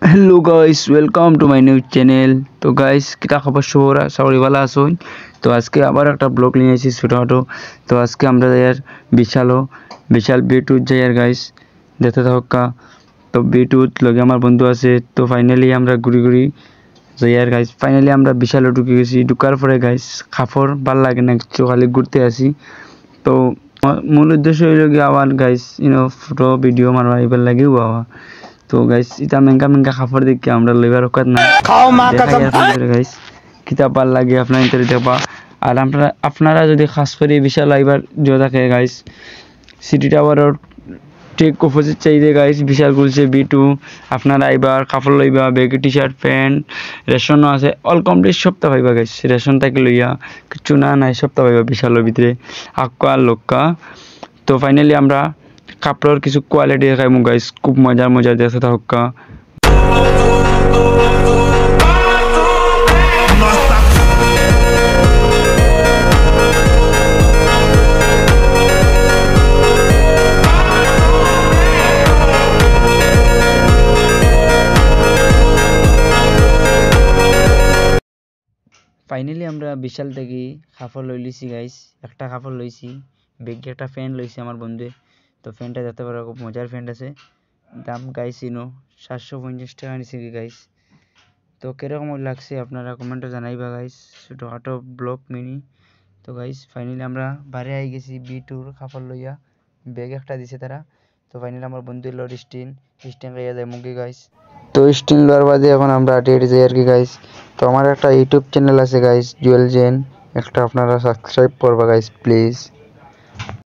Hello guys, welcome to my new channel. তো guys কিটা খবর সবাই ভালো আছেন? তো আজকে আবার একটা ব্লগ নিয়ে এসেছি ছোটখাটো। তো আজকে আমরা যাই বিশাল বিটুত যাই আর গাইস দেখতে থাকা। তো বিটুত লগে আমার বন্ধু আছে। তো ফাইনালি আমরা ঘুরি যাই আর গাইস। ফাইনালি আমরা বিশালে ঢুকে গেছি। ঢুকার পরে গাইস খাফর ভাল লাগে না, কিছু খালি ঘুরতে আসি। তো মূল উদ্দেশ্য হইল গিয়ে আবার গাইস ফটো ভিডিও মারবা এবার লাগেও আওয়া। তো গাইস ইটা মেঙ্গা খাফর দেখে আমরা লইবার অকাত না খাও মা কসম গাইস কিতা ভাল লাগে আপনারা ইন্টারে দেখবা। আর আপনারা যদি খাস করে বিশাল আইবার জো থাকে গাইস, সিটি টাওয়ারের ঠিক অপোজিট চাইদে গাইস বিশাল খুলছে B2। আপনারা আইবার কাপড় লইবা, ব্যাগ টি শার্ট প্যান্ট রেশনও আছে, অল কমপ্লিট সপ্তাহ পাইবা গাইস। রেশন থেকে লইয়া কিছু না নাই সপ্তাহ পাইবা বিশালের ভিতরে আক্কা আর লক্কা। তো ফাইনালি আমরা কাপড়ের কিছু কোয়ালিটি দেখাইমু গাইস, খুব মজার দেখতে থাকা। ফাইনালি আমরা বিশাল থেকে কাপড় লই লিছি গাইস। একটা কাপড় লইছি, ব্যাগে একটা ফ্যান লইছি আমার বন্ধুয়ে। তো ফ্যানটা দেখতে পারো খুব মজার ফ্যান আছে। দাম গাইস 750 টাকা নিছি গাইস। তো কিরকম লাগছে আপনারা কমেন্টে জানাইবা গাইস। ছোটখাটো ব্লগ মিনি। তো গাইস ফাইনালি আমরা বাড়ি আই গেছি B2 কাপড় লইয়া, ব্যাগ একটা দিছে তারা। তো ফাইনালি আমার বন্ধু লড স্টিন লইয়া যায় মুগি গাইস। তো স্টিন লওয়ার বাদে এখন আমরা হেঁটে যাই আর কি গাইস। তো আমার একটা ইউটিউব চ্যানেল আছে গাইস, জুয়েল জেন, একটা আপনারা সাবস্ক্রাইব করবা গাইস প্লিজ।